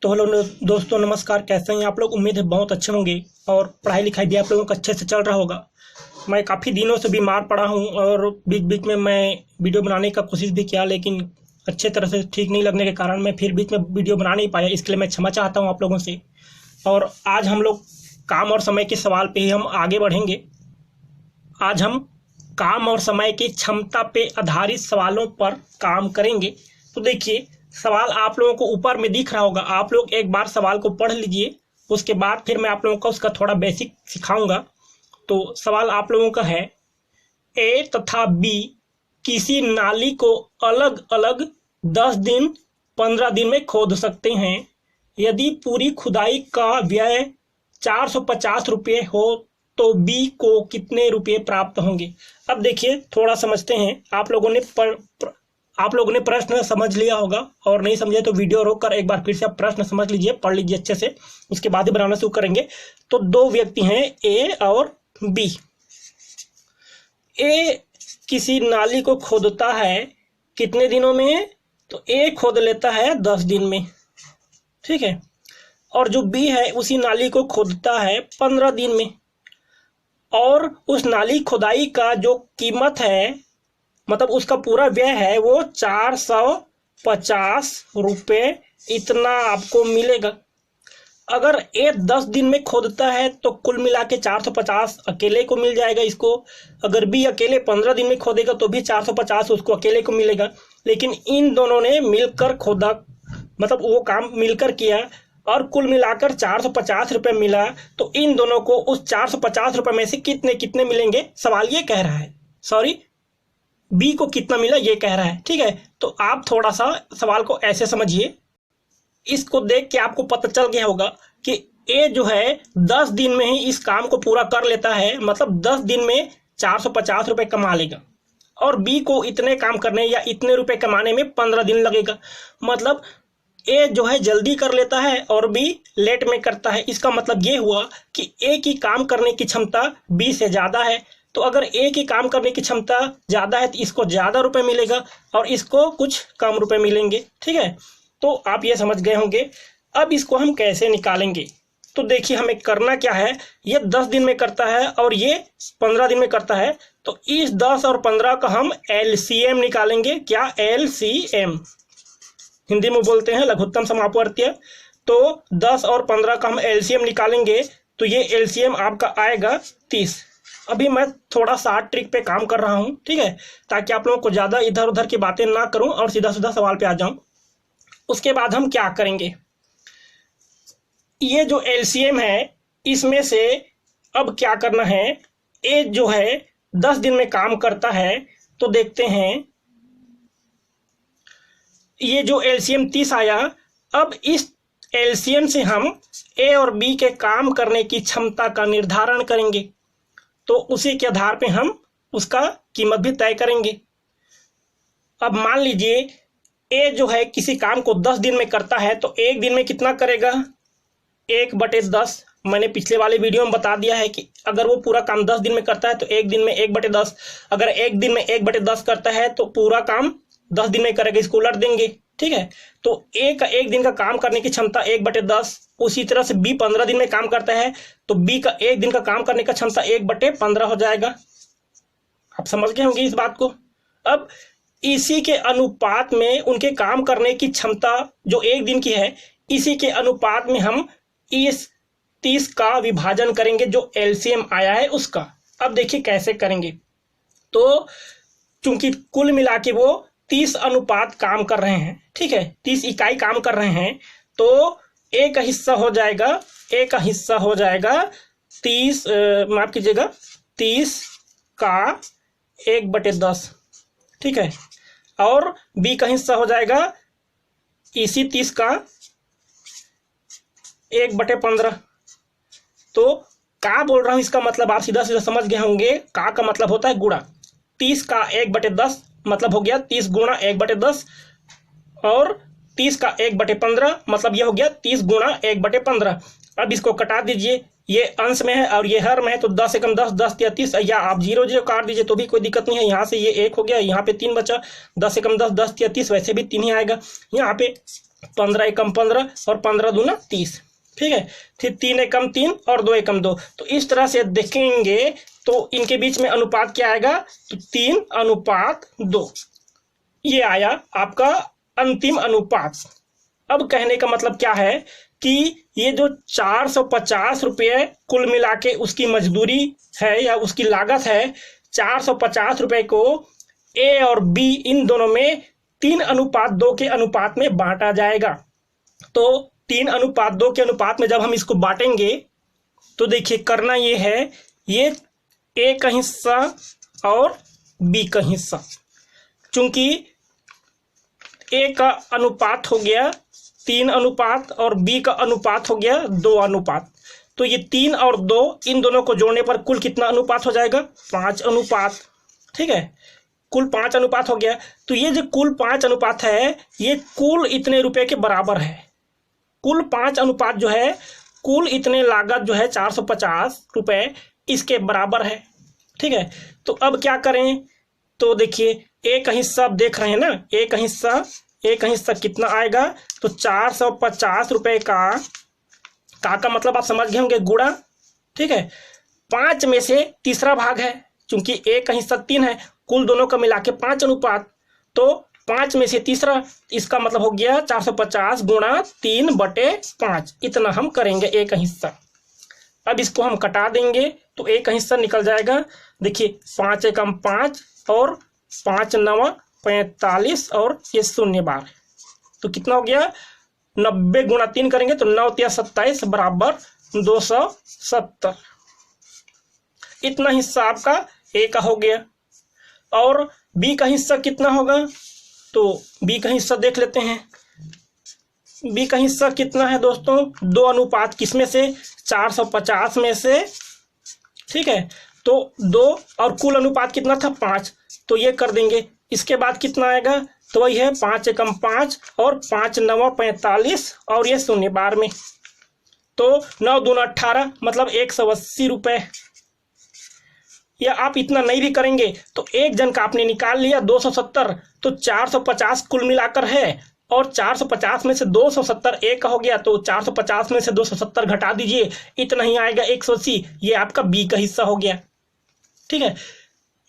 तो हेलो दोस्तों, नमस्कार। कैसे हैं आप लोग? उम्मीद है बहुत अच्छे होंगे और पढ़ाई लिखाई भी आप लोगों का अच्छे से चल रहा होगा। मैं काफ़ी दिनों से बीमार पड़ा हूं और बीच बीच में मैं वीडियो बनाने का कोशिश भी किया, लेकिन अच्छे तरह से ठीक नहीं लगने के कारण मैं फिर बीच में वीडियो बना नहीं पाया। इसके लिए मैं क्षमा चाहता हूं आप लोगों से। और आज हम लोग काम और समय के सवाल पे ही हम आगे बढ़ेंगे। आज हम काम और समय की क्षमता पे आधारित सवालों पर काम करेंगे। तो देखिए, सवाल आप लोगों को ऊपर में दिख रहा होगा। आप लोग एक बार सवाल को पढ़ लीजिए, उसके बाद फिर मैं आप लोगों को उसका थोड़ा बेसिक सिखाऊंगा। तो सवाल आप लोगों का है, ए तथा बी किसी नाली को अलग अलग 10 दिन 15 दिन में खोद सकते हैं। यदि पूरी खुदाई का व्यय 450 रुपये हो तो बी को कितने रुपये प्राप्त होंगे। अब देखिए, थोड़ा समझते हैं। आप लोगों ने प्रश्न समझ लिया होगा, और नहीं समझे तो वीडियो रोक कर एक बार फिर से आप प्रश्न समझ लीजिए, पढ़ लीजिए अच्छे से, उसके बाद ही बनाना शुरू करेंगे। तो दो व्यक्ति हैं, ए और बी। ए किसी नाली को खोदता है कितने दिनों में? तो ए खोद लेता है 10 दिन में, ठीक है। और जो बी है उसी नाली को खोदता है 15 दिन में। और उस नाली खुदाई का जो कीमत है, मतलब उसका पूरा व्यय है, वो 450 रुपये इतना आपको मिलेगा। अगर ए 10 दिन में खोदता है तो कुल मिला के 450 अकेले को मिल जाएगा इसको। अगर बी अकेले 15 दिन में खोदेगा तो भी 450 उसको अकेले को मिलेगा। लेकिन इन दोनों ने मिलकर खोदा, मतलब वो काम मिलकर किया और कुल मिलाकर 450 रुपये मिला। तो इन दोनों को उस 450 रुपये में से कितने कितने मिलेंगे, सवाल ये कह रहा है। सॉरी, बी को कितना मिला ये कह रहा है, ठीक है। तो आप थोड़ा सा सवाल को ऐसे समझिए। इसको देख के आपको पता चल गया होगा कि ए जो है 10 दिन में ही इस काम को पूरा कर लेता है, मतलब 10 दिन में 450 रुपये कमा लेगा। और बी को इतने काम करने या इतने रुपए कमाने में 15 दिन लगेगा। मतलब ए जो है जल्दी कर लेता है और बी लेट में करता है। इसका मतलब ये हुआ कि ए की काम करने की क्षमता बी से ज़्यादा है। तो अगर ए की काम करने की क्षमता ज़्यादा है तो इसको ज़्यादा रुपए मिलेगा और इसको कुछ कम रुपए मिलेंगे, ठीक है। तो आप ये समझ गए होंगे। अब इसको हम कैसे निकालेंगे? तो देखिए, हमें करना क्या है। ये 10 दिन में करता है और ये 15 दिन में करता है। तो इस 10 और 15 का हम एलसीएम निकालेंगे। क्या? एलसीएम हिंदी में बोलते हैं लघुत्तम समापवर्तीय। तो 10 और 15 का हम एलसीएम निकालेंगे तो ये एलसीएम आपका आएगा 30। अभी मैं थोड़ा सा ट्रिक पे काम कर रहा हूँ, ठीक है, ताकि आप लोगों को ज़्यादा इधर उधर की बातें ना करूँ और सीधा सीधा सवाल पे आ जाऊँ। उसके बाद हम क्या करेंगे, ये जो एलसीएम है इसमें से अब क्या करना है। ए जो है 10 दिन में काम करता है, तो देखते हैं ये जो एलसीएम 30 आया। अब इस एलसीएम से हम ए और बी के काम करने की क्षमता का निर्धारण करेंगे। तो उसी के आधार पे हम उसका कीमत भी तय करेंगे। अब मान लीजिए ए जो है किसी काम को 10 दिन में करता है, तो एक दिन में कितना करेगा? 1/10। मैंने पिछले वाले वीडियो में बता दिया है कि अगर वो पूरा काम 10 दिन में करता है तो एक दिन में 1/10। अगर एक दिन में 1/10 करता है तो पूरा काम 10 दिन में करेगा, इसको उलट देंगे, ठीक है। तो ए का एक दिन का काम करने की क्षमता 1/10। उसी तरह से बी 15 दिन में काम करता है तो बी का एक दिन का काम करने का क्षमता 1/15 हो जाएगा। आप समझ गए होंगे इस बात को। अब इसी के अनुपात में उनके काम करने की क्षमता जो एक दिन की है, इसी के अनुपात में हम इस 30 का विभाजन करेंगे जो एलसीएम आया है उसका। अब देखिए कैसे करेंगे। तो चूंकि कुल मिला के वो 30 अनुपात काम कर रहे हैं, ठीक है, 30 इकाई काम कर रहे हैं, तो ए का हिस्सा हो जाएगा 30, माफ कीजिएगा, 30 का 1/10, ठीक है। और बी का हिस्सा हो जाएगा इसी 30 का 1/15। तो का बोल रहा हूं, इसका मतलब आप सीधा सीधा समझ गए होंगे। का मतलब होता है गुणा। 30 का 1/10 मतलब हो गया 30 गुणा 1/10, और 30 का 1/15 मतलब ये हो गया 30 गुणा 1/15। अब इसको कटा दीजिए, ये अंश में है और ये हर में है, तो 10 एकम 10, 10 तिया 30, या आप 0 0 काट दीजिए तो भी कोई दिक्कत नहीं है। यहाँ से ये 1 हो गया, यहाँ पे 3 बचा, 10 एकम 10, 10 तिया 30, वैसे भी 3 ही आएगा। यहाँ पे 15 एकम 15 और 15 दूना 30, ठीक है। फिर 3 एकम 3 और 2 एकम 2। तो इस तरह से देखेंगे तो इनके बीच में अनुपात क्या आएगा, तो 3:2 ये आया आपका अंतिम अनुपात। अब कहने का मतलब क्या है कि ये जो 450 रुपये कुल मिला के उसकी मजदूरी है या उसकी लागत है, 450 रुपये को ए और बी इन दोनों में 3:2 के अनुपात में बांटा जाएगा। तो 3:2 के अनुपात में जब हम इसको बांटेंगे तो देखिए करना ये है, ये ए का हिस्सा और बी का हिस्सा, चूंकि ए का अनुपात हो गया 3 अनुपात और बी का अनुपात हो गया 2 अनुपात, तो ये 3 और 2 इन दोनों को जोड़ने पर कुल कितना अनुपात हो जाएगा, 5 अनुपात, ठीक है। कुल 5 अनुपात हो गया। तो ये जो कुल 5 अनुपात है ये कुल इतने रुपए के बराबर है। कुल 5 अनुपात जो है कुल इतने लागत जो है 450 रुपये इसके बराबर है, ठीक है। तो अब क्या करें, तो देखिए ए का हिस्सा आप देख रहे हैं ना, ए का हिस्सा कितना आएगा, तो 450 रुपये का मतलब आप समझ गए होंगे गुणा, ठीक है। 5 में से तीसरा भाग है, चूंकि ए का हिस्सा 3 है, कुल दोनों का मिला के 5 अनुपात, तो 5 में से तीसरा, इसका मतलब हो गया 450 गुणा 3/5, इतना हम करेंगे ए का हिस्सा। अब इसको हम कटा देंगे तो ए का हिस्सा निकल जाएगा। देखिए 5 एकम 5 और 5 9 45 और ये 0 बार, तो कितना हो गया, 90 गुणा 3 करेंगे तो 9 × 27 बराबर 270। इतना हिस्सा आपका ए का हो गया। और बी का हिस्सा कितना होगा, तो बी का हिस्सा देख लेते हैं। बी का हिस्सा कितना है दोस्तों, 2 अनुपात किसमें से, 450 में से, ठीक है। तो 2 और कुल अनुपात कितना था 5, तो ये कर देंगे। इसके बाद कितना आएगा, तो वही है 5 एकम 5 और 5 9 45 और ये 0 बार में, तो 9 दूना 18 मतलब 180 रुपये। या आप इतना नहीं भी करेंगे तो एक जन का आपने निकाल लिया 270, तो 450 कुल मिलाकर है और 450 में से 270 एक हो गया, तो 450 में से 270 घटा दीजिए, इतना ही आएगा 180। ये आपका बी का हिस्सा हो गया, ठीक है।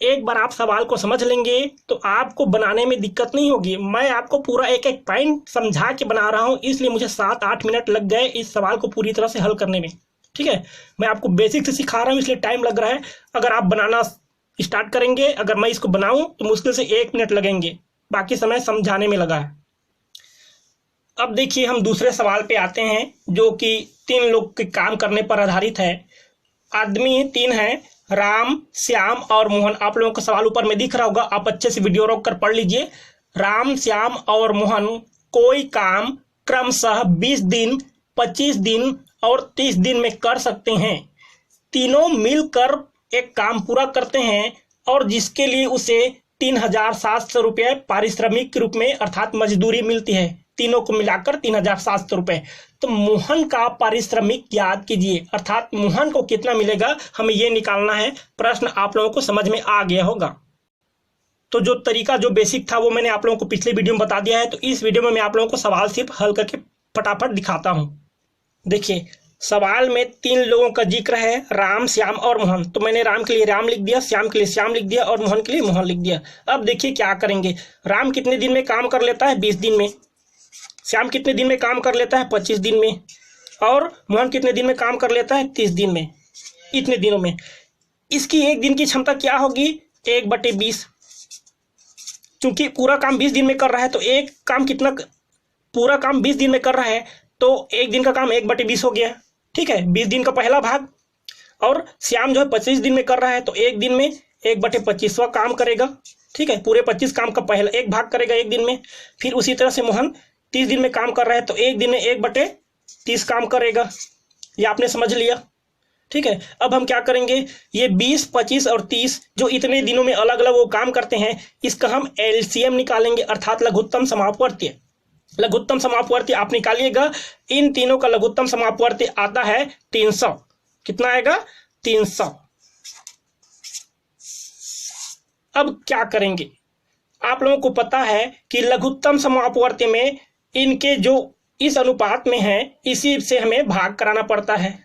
एक बार आप सवाल को समझ लेंगे तो आपको बनाने में दिक्कत नहीं होगी। मैं आपको पूरा एक एक पॉइंट समझा के बना रहा हूं, इसलिए मुझे 7-8 मिनट लग गए इस सवाल को पूरी तरह से हल करने में, ठीक है। मैं आपको बेसिक से सिखा रहा हूं इसलिए टाइम लग रहा है। अगर आप बनाना स्टार्ट करेंगे, अगर मैं इसको बनाऊं तो मुश्किल से 1 मिनट लगेंगे, बाकी समय समझाने में लगा है। अब देखिए हम दूसरे सवाल पे आते हैं जो कि 3 लोग के काम करने पर आधारित है। आदमी 3 है, राम, श्याम और मोहन। आप लोगों का सवाल ऊपर में दिख रहा होगा, आप अच्छे से वीडियो रोक कर पढ़ लीजिए। राम, श्याम और मोहन कोई काम क्रमशः 20 दिन, 25 दिन और 30 दिन में कर सकते हैं। तीनों मिलकर एक काम पूरा करते हैं और जिसके लिए उसे 3700 रुपये पारिश्रमिक के रूप में अर्थात मजदूरी मिलती है। तीनों को मिलाकर 3700 रुपये। तो मोहन का पारिश्रमिक याद कीजिए, अर्थात मोहन को कितना मिलेगा हमें ये निकालना है। प्रश्न आप लोगों को समझ में आ गया होगा। तो जो तरीका जो बेसिक था वो मैंने आप लोगों को पिछले वीडियो में बता दिया है। तो इस वीडियो में मैं आप लोगों को सवाल सिर्फ हल करके फटाफट दिखाता हूँ। देखिए सवाल में 3 लोगों का जिक्र है, राम, श्याम और मोहन। तो मैंने राम के लिए राम लिख दिया, श्याम के लिए श्याम लिख दिया और मोहन के लिए मोहन लिख दिया। अब देखिए क्या करेंगे। राम कितने दिन में काम कर लेता है, 20 दिन में। श्याम कितने दिन में काम कर लेता है, 25 दिन में। और मोहन कितने दिन में काम कर लेता है, 30 दिन में। इतने दिनों में इसकी एक दिन की क्षमता क्या होगी, 1/20। चूंकि पूरा काम 20 दिन में कर रहा है तो एक काम कितना, पूरा काम 20 दिन में कर रहा है तो एक दिन का काम 1/20 हो गया, ठीक है। 20 दिन का पहला भाग। और श्याम जो है 25 दिन में कर रहा है तो एक दिन में 1/25वां काम करेगा, ठीक है। पूरे 25 काम का पहला एक भाग करेगा एक दिन में। फिर उसी तरह से मोहन 30 दिन में काम कर रहा है तो एक दिन में 1/30 काम करेगा। ये आपने समझ लिया, ठीक है। अब हम क्या करेंगे, ये 20, 25 और 30 जो इतने दिनों में अलग अलग वो काम करते हैं, इसका हम एलसीएम निकालेंगे, अर्थात लघुत्तम समापवर्ती। लघुत्तम समापवर्ती आप निकालिएगा। इन तीनों का लघुत्तम समापवर्ती आता है 300। कितना आएगा, 300। अब क्या करेंगे, आप लोगों को पता है कि लघुत्तम समापवर्ती में इनके जो इस अनुपात में है इसी से हमें भाग कराना पड़ता है।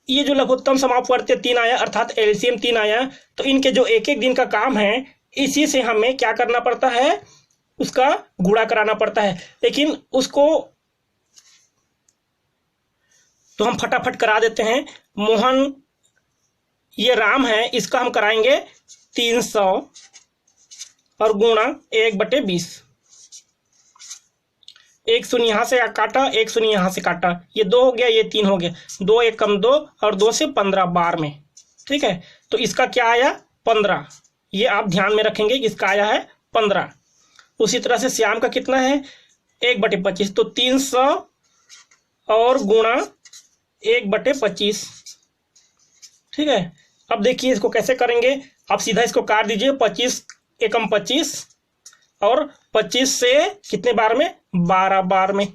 ये जो लघुत्तम समापवर्ती 3 आया अर्थात एलसीएम 3 आया, तो इनके जो एक एक दिन का काम है इसी से हमें क्या करना पड़ता है, उसका गुणा कराना पड़ता है। लेकिन उसको तो हम फटाफट करा देते हैं। मोहन ये राम है, इसका हम कराएंगे 300 और गुणा 1/20। एक शून्य यहां से काटा, एक शून्य यहां से काटा, ये 2 हो गया, ये 3 हो गया, 2 1 कम 2 और 2 से 15 बार में। ठीक है, तो इसका क्या आया 15, ये आप ध्यान में रखेंगे कि इसका आया है 15। उसी तरह से श्याम का कितना है 1/25, तो 300 और गुणा 1/25। ठीक है, अब देखिए इसको कैसे करेंगे, आप सीधा इसको काट दीजिए, 25 एकम 25 और 25 से कितने बार में 12 बार में।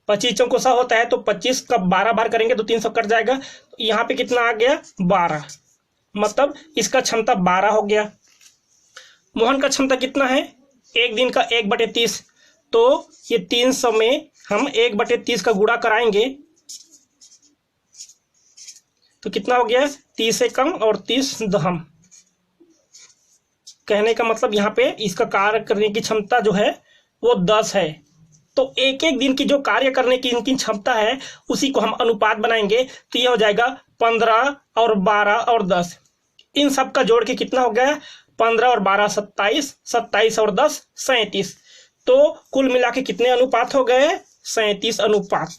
25 चौको 100 होता है, तो 25 का 12 बार करेंगे तो 300 कट जाएगा। तो यहाँ पे कितना आ गया 12, मतलब इसका क्षमता 12 हो गया। मोहन का क्षमता कितना है, एक दिन का 1/30, तो ये 300 में हम 1/30 का गुणा कराएंगे तो कितना हो गया 30 एकम और 30 दहम। कहने का मतलब यहाँ पे इसका कार्य करने की क्षमता जो है वो 10 है। तो एक एक दिन की जो कार्य करने की इनकी क्षमता है उसी को हम अनुपात बनाएंगे, तो ये हो जाएगा 15 और 12 और 10। इन सब का जोड़ के कितना हो गया 15 और 12 27, 27 और 10 37। तो कुल मिला के कितने अनुपात हो गए 37 अनुपात।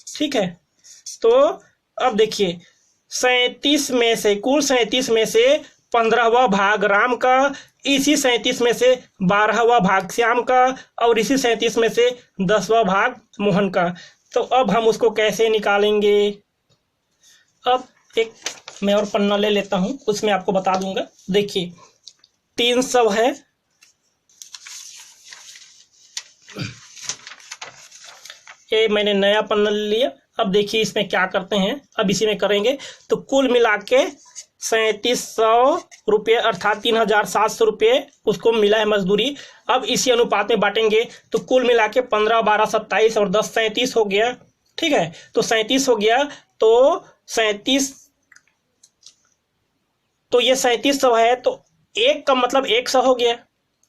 ठीक है, तो अब देखिए 37 में से, कुल 37 में से 15वां भाग राम का, इसी 37 में से 12वां भाग श्याम का और इसी 37 में से 10वां भाग मोहन का। तो अब हम उसको कैसे निकालेंगे, अब एक मैं और पन्ना ले लेता हूं, उसमें आपको बता दूंगा। देखिए 300 है, ये मैंने नया पन्ना ले लिया। अब देखिए इसमें क्या करते हैं, अब इसी में करेंगे। तो कुल मिला के 3700 रुपये अर्थात 3700 रुपये उसको मिला है मजदूरी। अब इसी अनुपात में बांटेंगे, तो कुल मिला के 15 12 27 और 10 37 हो गया। ठीक है, तो 37 हो गया, तो 37, तो ये 3700 है, तो एक का मतलब 100 हो गया।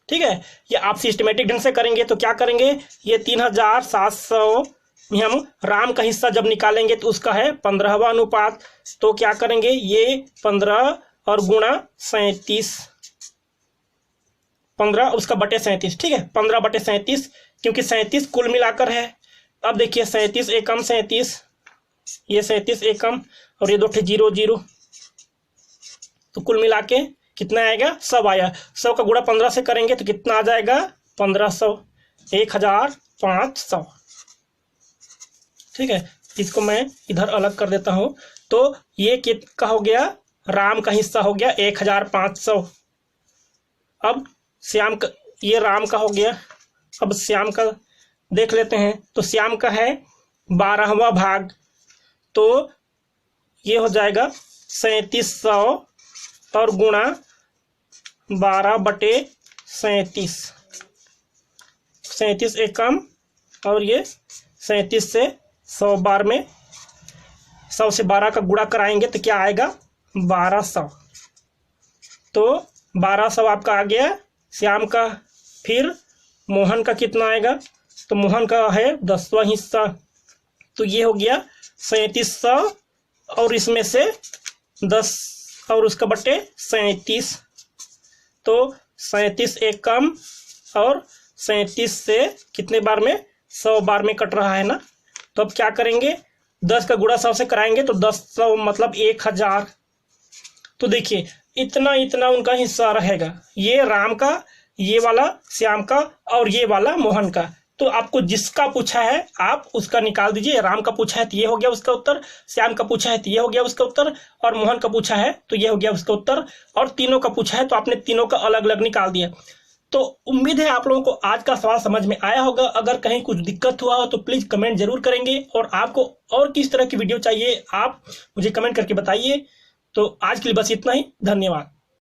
ठीक है, ये आप सिस्टमेटिक ढंग से करेंगे तो क्या करेंगे, ये 3700 में हम राम का हिस्सा जब निकालेंगे तो उसका है 15वां अनुपात, तो क्या करेंगे ये 15 और गुणा 37, 15 उसका बटे 37। ठीक है, 15/37, क्योंकि 37 कुल मिलाकर है। अब देखिए 37 एकम 37, ये 37 एकम और ये 2 0 0, तो कुल मिला के कितना आएगा 100 आया। 100 का गुणा 15 से करेंगे तो कितना आ जाएगा 1500, 1500। ठीक है, इसको मैं इधर अलग कर देता हूं। तो ये कितना हो गया, राम का हिस्सा हो गया 1500। अब श्याम का, ये राम का हो गया। अब श्याम का देख लेते हैं, तो श्याम का है 12वां भाग, तो ये हो जाएगा 3700 और गुणा 12/37, 37 एकम और ये 37 से 100 बार में 100 से 12 का गुणा कराएंगे तो क्या आएगा 1200। तो 1200 आपका आ गया श्याम का। फिर मोहन का कितना आएगा, तो मोहन का है 10वां हिस्सा, तो ये हो गया 3700 और इसमें से 10 और उसका बटे 37, तो 37 एकम और 37 से कितने बार में 100 बार में कट रहा है ना। तो अब क्या करेंगे, 10 का गुणा 100 से कराएंगे तो 10 मतलब 1000। तो देखिए इतना इतना उनका हिस्सा रहेगा, ये राम का, ये वाला श्याम का और ये वाला मोहन का। तो आपको जिसका पूछा है आप उसका निकाल दीजिए। राम का पूछा है तो ये हो गया उसका उत्तर, श्याम का पूछा है तो ये हो गया उसका उत्तर, और मोहन का पूछा है तो ये हो गया उसका उत्तर, और तीनों का पूछा है तो आपने तीनों का अलग अलग निकाल दिया। तो उम्मीद है आप लोगों को आज का सवाल समझ में आया होगा। अगर कहीं कुछ दिक्कत हुआ हो तो प्लीज कमेंट जरूर करेंगे, और आपको और किस तरह की वीडियो चाहिए आप मुझे कमेंट करके बताइए। तो आज के लिए बस इतना ही, धन्यवाद।